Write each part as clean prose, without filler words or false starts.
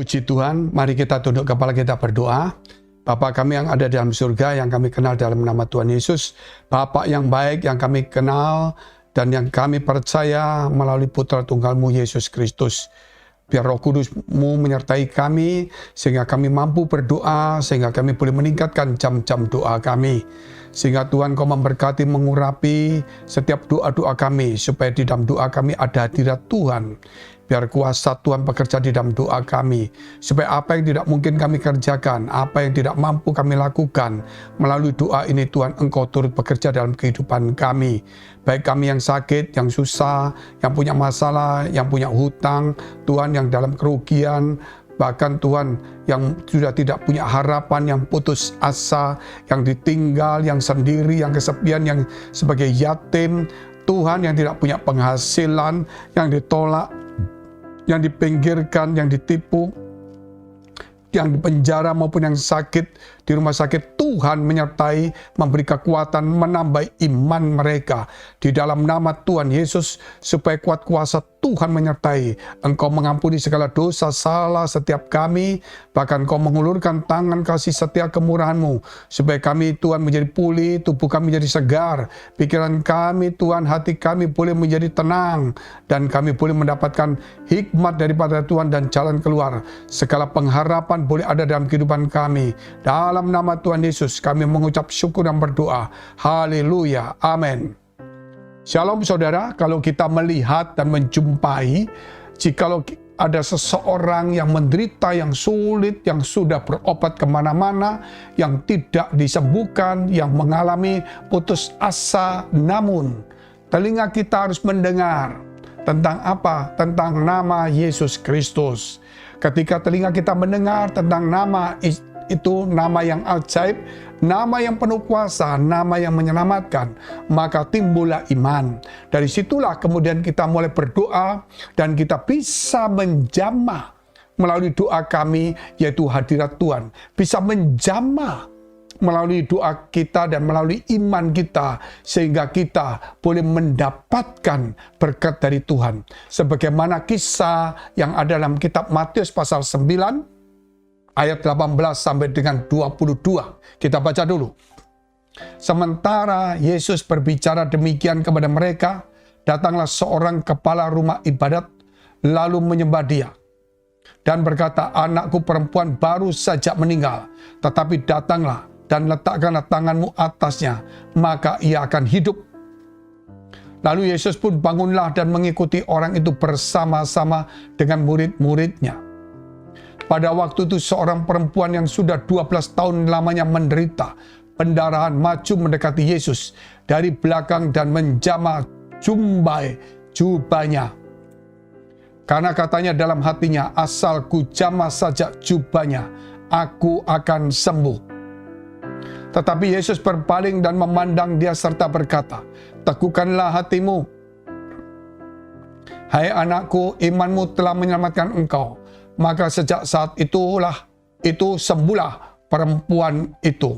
Puji Tuhan, mari kita tunduk kepala kita berdoa. Bapa kami yang ada dalam surga, yang kami kenal dalam nama Tuhan Yesus. Bapa yang baik yang kami kenal dan yang kami percaya melalui Putra Tunggal-Mu Yesus Kristus. Biar Roh Kudus-Mu menyertai kami, sehingga kami mampu berdoa, sehingga kami boleh meningkatkan jam-jam doa kami. Sehingga Tuhan Kau memberkati, mengurapi setiap doa-doa kami, supaya di dalam doa kami ada hadirat Tuhan. Biar kuasa Tuhan bekerja di dalam doa kami, supaya apa yang tidak mungkin kami kerjakan, apa yang tidak mampu kami lakukan, melalui doa ini Tuhan Engkau turut bekerja dalam kehidupan kami. Baik kami yang sakit, yang susah, yang punya masalah, yang punya hutang, Tuhan yang dalam kerugian, bahkan Tuhan yang sudah tidak punya harapan, yang putus asa, yang ditinggal, yang sendiri, yang kesepian, yang sebagai yatim, Tuhan yang tidak punya penghasilan, yang ditolak, yang dipinggirkan, yang ditipu, yang dipenjara maupun yang sakit di rumah sakit, Tuhan menyertai, memberi kekuatan, menambah iman mereka di dalam nama Tuhan Yesus, supaya kuat kuasa Tuhan menyertai. Engkau mengampuni segala dosa salah setiap kami, bahkan Engkau mengulurkan tangan kasih setia kemurahan-Mu, supaya kami Tuhan menjadi pulih, tubuh kami menjadi segar, pikiran kami Tuhan, hati kami boleh menjadi tenang, dan kami boleh mendapatkan hikmat daripada Tuhan dan jalan keluar. Segala pengharapan boleh ada dalam kehidupan kami. Dalam nama Tuhan Yesus kami mengucap syukur dan berdoa. Haleluya. Amin. Shalom saudara, kalau kita melihat dan menjumpai, jikalau ada seseorang yang menderita, yang sulit, yang sudah berobat kemana-mana, yang tidak disembuhkan, yang mengalami putus asa, namun telinga kita harus mendengar tentang apa? Tentang nama Yesus Kristus. Ketika telinga kita mendengar tentang nama itu, nama yang ajaib, nama yang penuh kuasa, nama yang menyelamatkan, maka timbullah iman. Dari situlah kemudian kita mulai berdoa dan kita bisa menjamah melalui doa kami, yaitu hadirat Tuhan. Bisa menjamah melalui doa kita dan melalui iman kita, sehingga kita boleh mendapatkan berkat dari Tuhan. Sebagaimana kisah yang ada dalam kitab Matius pasal 9, ayat 18 sampai dengan 22. Kita baca dulu. Sementara Yesus berbicara demikian kepada mereka, datanglah seorang kepala rumah ibadat, lalu menyembah Dia dan berkata, "Anakku perempuan baru saja meninggal, tetapi datanglah dan letakkanlah tanganmu atasnya, maka ia akan hidup." Lalu Yesus pun bangunlah dan mengikuti orang itu bersama-sama dengan murid-muridnya. Pada waktu itu seorang perempuan yang sudah 12 tahun lamanya menderita pendarahan maju mendekati Yesus dari belakang dan menjamah jubahnya. Karena katanya dalam hatinya, "Asal ku jamah saja jubahnya, aku akan sembuh." Tetapi Yesus berpaling dan memandang dia serta berkata, "Teguhkanlah hatimu. Hai anakku, imanmu telah menyelamatkan engkau." Maka sejak saat itu sembuhlah perempuan itu.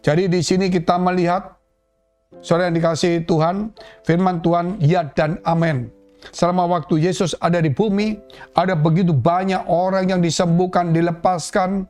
Jadi di sini kita melihat, saudara yang dikasihi Tuhan, firman Tuhan ya dan amin. Selama waktu Yesus ada di bumi, ada begitu banyak orang yang disembuhkan, dilepaskan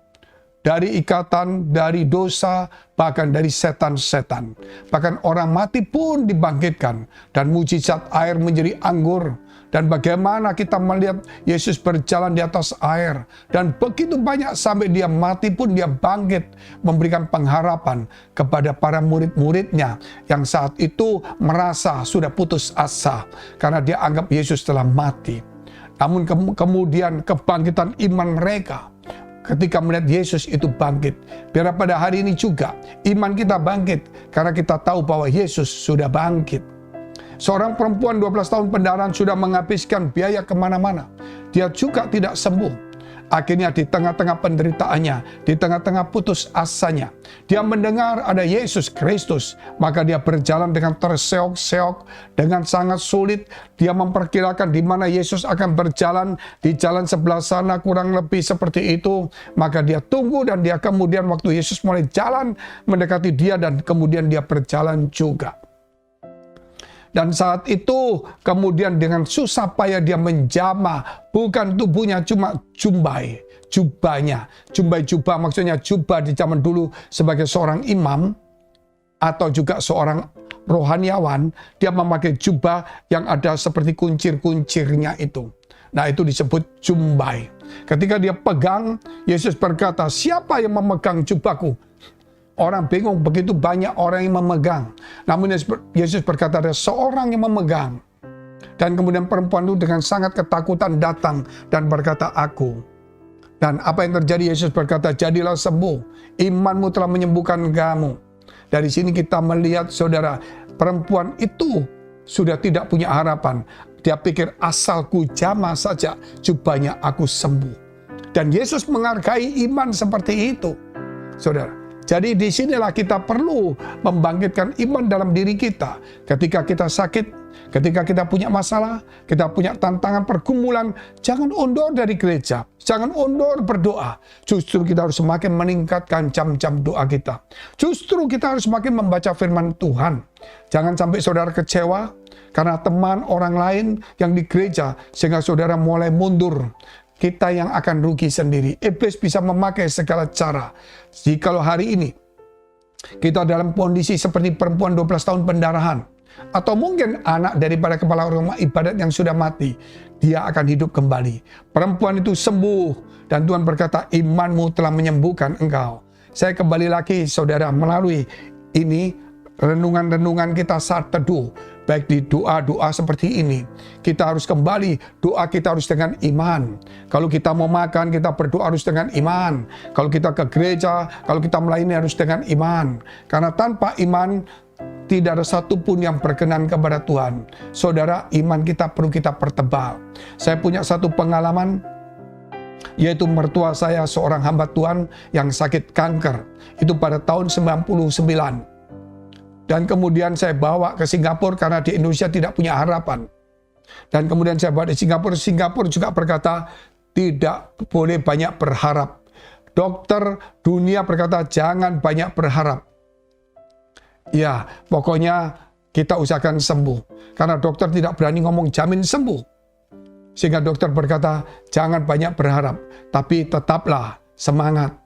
dari ikatan, dari dosa, bahkan dari setan-setan. Bahkan orang mati pun dibangkitkan, dan mujizat air menjadi anggur. Dan bagaimana kita melihat Yesus berjalan di atas air, dan begitu banyak sampai dia mati pun dia bangkit, memberikan pengharapan kepada para murid-muridnya yang saat itu merasa sudah putus asa karena dia anggap Yesus telah mati. Namun kemudian kebangkitan iman mereka ketika melihat Yesus itu bangkit. Biar pada hari ini juga iman kita bangkit karena kita tahu bahwa Yesus sudah bangkit. Seorang perempuan 12 tahun pendarahan sudah menghabiskan biaya kemana-mana. Dia juga tidak sembuh. Akhirnya di tengah-tengah penderitaannya, di tengah-tengah putus asanya, dia mendengar ada Yesus Kristus. Maka dia berjalan dengan terseok-seok, dengan sangat sulit. Dia memperkirakan di mana Yesus akan berjalan, di jalan sebelah sana kurang lebih seperti itu. Maka dia tunggu dan dia kemudian waktu Yesus mulai jalan mendekati dia dan kemudian dia berjalan juga. Dan saat itu kemudian dengan susah payah dia menjamah, bukan tubuhnya cuma jumbai, jubahnya. Jubah maksudnya jubah di zaman dulu sebagai seorang imam atau juga seorang rohaniawan, dia memakai jubah yang ada seperti kuncir-kuncirnya itu. Nah, itu disebut jumbai. Ketika dia pegang, Yesus berkata, siapa yang memegang jubahku? Orang bingung, begitu banyak orang yang memegang. Namun Yesus berkata, ada seorang yang memegang. Dan kemudian perempuan itu dengan sangat ketakutan datang dan berkata, aku. Dan apa yang terjadi? Yesus berkata, jadilah sembuh. Imanmu telah menyembuhkan kamu. Dari sini kita melihat, saudara, perempuan itu sudah tidak punya harapan. Dia pikir asalku jamah saja jubahnya aku sembuh. Dan Yesus menghargai iman seperti itu, saudara. Jadi disinilah kita perlu membangkitkan iman dalam diri kita. Ketika kita sakit, ketika kita punya masalah, kita punya tantangan pergumulan, jangan undur dari gereja. Jangan undur berdoa. Justru kita harus semakin meningkatkan jam-jam doa kita. Justru kita harus semakin membaca firman Tuhan. Jangan sampai saudara kecewa karena teman orang lain yang di gereja, sehingga saudara mulai mundur. Kita yang akan rugi sendiri. Iblis bisa memakai segala cara. Jikalau hari ini kita dalam kondisi seperti perempuan 12 tahun pendarahan, atau mungkin anak daripada kepala rumah ibadat yang sudah mati, dia akan hidup kembali. Perempuan itu sembuh dan Tuhan berkata, imanmu telah menyembuhkan engkau. Saya kembali lagi, saudara, melalui ini renungan-renungan kita saat teduh, baik di doa-doa seperti ini, kita harus kembali, doa kita harus dengan iman. Kalau kita mau makan, kita berdoa harus dengan iman. Kalau kita ke gereja, kalau kita melayani harus dengan iman. Karena tanpa iman, tidak ada satupun yang berkenan kepada Tuhan. Saudara, iman kita perlu kita pertebal. Saya punya satu pengalaman, yaitu mertua saya seorang hamba Tuhan yang sakit kanker. Itu pada tahun 99. Dan kemudian saya bawa ke Singapura karena di Indonesia tidak punya harapan. Dan kemudian saya bawa di Singapura. Singapura juga berkata, tidak boleh banyak berharap. Dokter dunia berkata, jangan banyak berharap. Ya, pokoknya kita usahakan sembuh. Karena dokter tidak berani ngomong jamin sembuh. Sehingga dokter berkata, jangan banyak berharap. Tapi tetaplah semangat.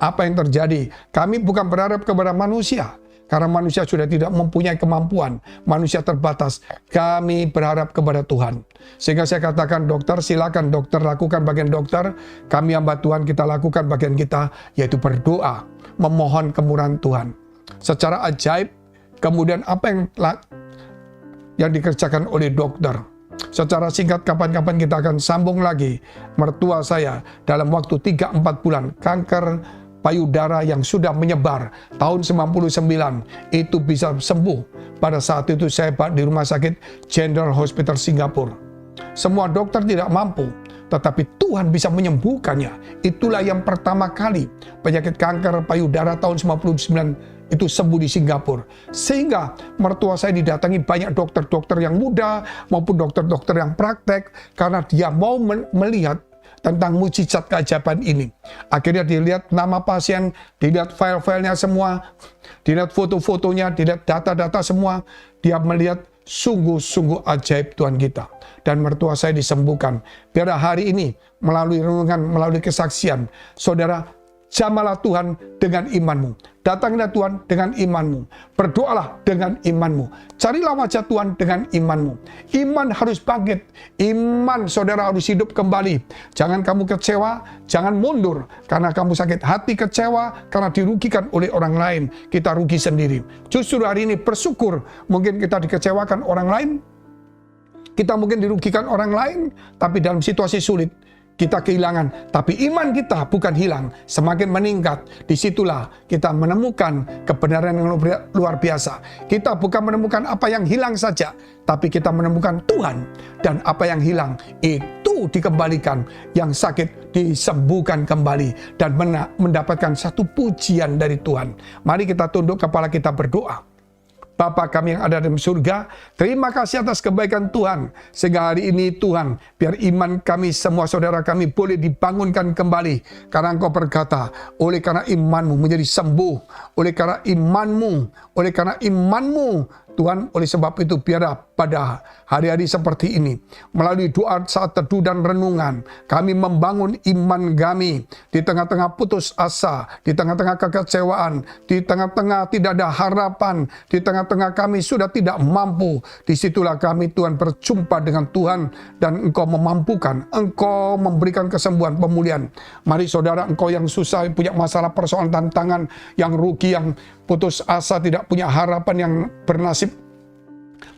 Apa yang terjadi? Kami bukan berharap kepada manusia. Karena manusia sudah tidak mempunyai kemampuan. Manusia terbatas. Kami berharap kepada Tuhan. Sehingga saya katakan, dokter, silakan dokter lakukan bagian dokter. Kami hamba Tuhan, kita lakukan bagian kita, yaitu berdoa. Memohon kemurahan Tuhan. Secara ajaib, kemudian apa yang dikerjakan oleh dokter. Secara singkat, kapan-kapan kita akan sambung lagi. Mertua saya dalam waktu 3-4 bulan, kanker payudara yang sudah menyebar tahun 99 itu bisa sembuh. Pada saat itu saya di rumah sakit General Hospital Singapura. Semua dokter tidak mampu, tetapi Tuhan bisa menyembuhkannya. Itulah yang pertama kali penyakit kanker payudara tahun 99 itu sembuh di Singapura. Sehingga mertua saya didatangi banyak dokter-dokter yang muda maupun dokter-dokter yang praktek karena dia mau melihat tentang mujizat keajaiban ini. Akhirnya dilihat nama pasien, dilihat file-filenya semua, dilihat foto-fotonya, dilihat data-data semua. Dia melihat sungguh-sungguh ajaib Tuhan kita. Dan mertua saya disembuhkan. Biar hari ini melalui renungan, melalui kesaksian, saudara, jamalah Tuhan dengan imanmu. Datangilah Tuhan dengan imanmu. Berdoalah dengan imanmu. Carilah wajah Tuhan dengan imanmu. Iman harus bangkit. Iman saudara harus hidup kembali. Jangan kamu kecewa, jangan mundur. Karena kamu sakit hati kecewa, karena dirugikan oleh orang lain. Kita rugi sendiri. Justru hari ini bersyukur. Mungkin kita dikecewakan orang lain. Kita mungkin dirugikan orang lain. Tapi dalam situasi sulit, kita kehilangan, tapi iman kita bukan hilang, semakin meningkat. Disitulah kita menemukan kebenaran yang luar biasa. Kita bukan menemukan apa yang hilang saja, tapi kita menemukan Tuhan. Dan apa yang hilang itu dikembalikan, yang sakit disembuhkan kembali, dan mendapatkan satu pujian dari Tuhan. Mari kita tunduk kepala kita berdoa. Bapa kami yang ada dalam surga, terima kasih atas kebaikan Tuhan. Sehingga hari ini Tuhan, biar iman kami, semua saudara kami boleh dibangunkan kembali. Karena Engkau berkata, oleh karena imanmu menjadi sembuh. Oleh karena imanmu Tuhan, oleh sebab itu biarlah pada hari-hari seperti ini, melalui doa saat teduh dan renungan, kami membangun iman kami di tengah-tengah putus asa, di tengah-tengah kekecewaan, di tengah-tengah tidak ada harapan, di tengah-tengah kami sudah tidak mampu. Disitulah kami, Tuhan, berjumpa dengan Tuhan dan Engkau memampukan, Engkau memberikan kesembuhan, pemulihan. Mari saudara, engkau yang susah, punya masalah, persoalan, tantangan, yang rugi, yang putus asa, tidak punya harapan, yang bernasib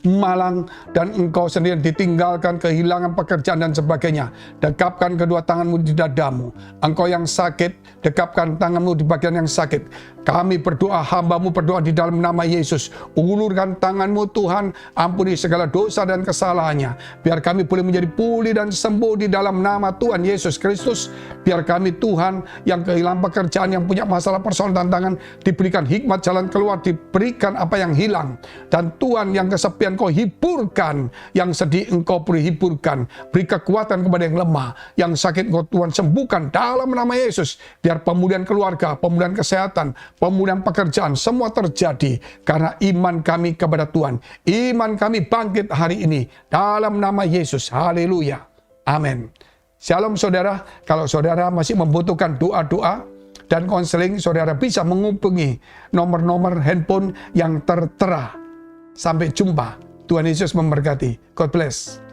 malang, dan engkau sendiri ditinggalkan, kehilangan pekerjaan dan sebagainya. Dekapkan kedua tanganmu di dadamu. Engkau yang sakit, dekapkan tanganmu di bagian yang sakit. Kami berdoa, hamba-Mu berdoa di dalam nama Yesus. Ulurkan tangan-Mu Tuhan, ampuni segala dosa dan kesalahannya. Biar kami boleh menjadi pulih dan sembuh di dalam nama Tuhan Yesus Kristus. Biar kami, Tuhan, yang kehilangan pekerjaan, yang punya masalah, persoalan, tantangan, diberikan hikmat jalan keluar, diberikan apa yang hilang. Dan Tuhan, yang kesepian Engkau hiburkan, yang sedih Engkau beri hiburkan, beri kekuatan kepada yang lemah, yang sakit Engkau Tuhan sembuhkan dalam nama Yesus. Biar pemulihan keluarga, pemulihan kesehatan, pemulihan pekerjaan, semua terjadi karena iman kami kepada Tuhan. Iman kami bangkit hari ini dalam nama Yesus. Haleluya. Amin. Shalom saudara. Kalau saudara masih membutuhkan doa-doa dan konseling, saudara bisa menghubungi nomor-nomor handphone yang tertera. Sampai jumpa. Tuhan Yesus memberkati. God bless.